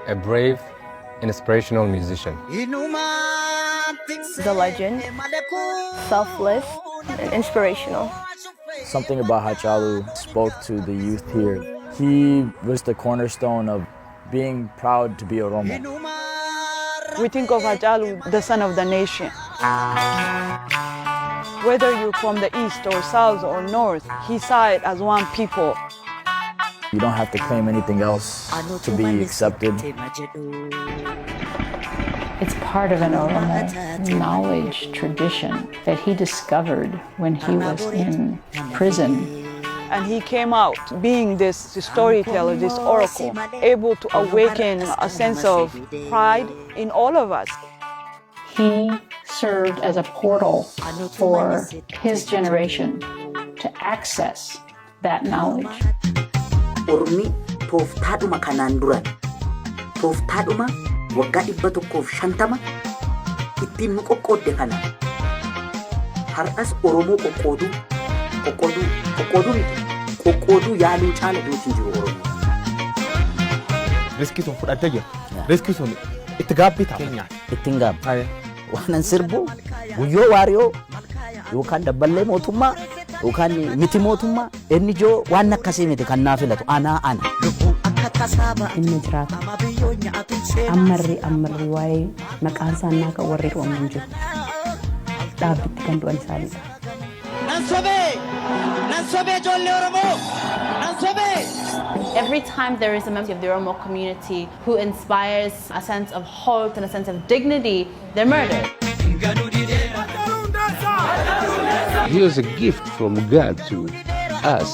a brave, inspirational musician. The legend, selfless, and inspirational. Something about Hacaaluu spoke to the youth here. He was the cornerstone of being proud to be Oromo. We think of Hacaaluu, the son of the nation. Whether you're from the east or south or north, he saw it as one people. You don't have to claim anything else to be accepted. It's part of an Oromo knowledge tradition that he discovered when he was in prison. And he came out being this storyteller, this oracle, able to awaken a sense of pride in all of us. He served as a portal for his generation to access that knowledge. Ormi tooftaadhuma kanaan duran tooftaadhuma waggaa 150 ittiin nu qoqqoodde kana har'as Oromoo qoqqooduu yaaluu caala dootiin jiru Oromoo. Riskii sun fudhattee jira. Riskii sun itti gaabbii ta'a. Ittiin gaabbii. Waanan sirbu guyyoo waariyoo yookaan dabballee mootummaa yookaan miti mootummaa inni ijoo waan akkasii miti kan naa filatu ana. Inni jiraata. Ammarri waa'ee maqaan isaanii kan warri Oromoo jiru. Dhaabbitti kan du'an isaaniidha. Every time there is a member of the Oromo community who inspires a sense of hope and a sense of dignity, they're murdered. He was a gift from God to us.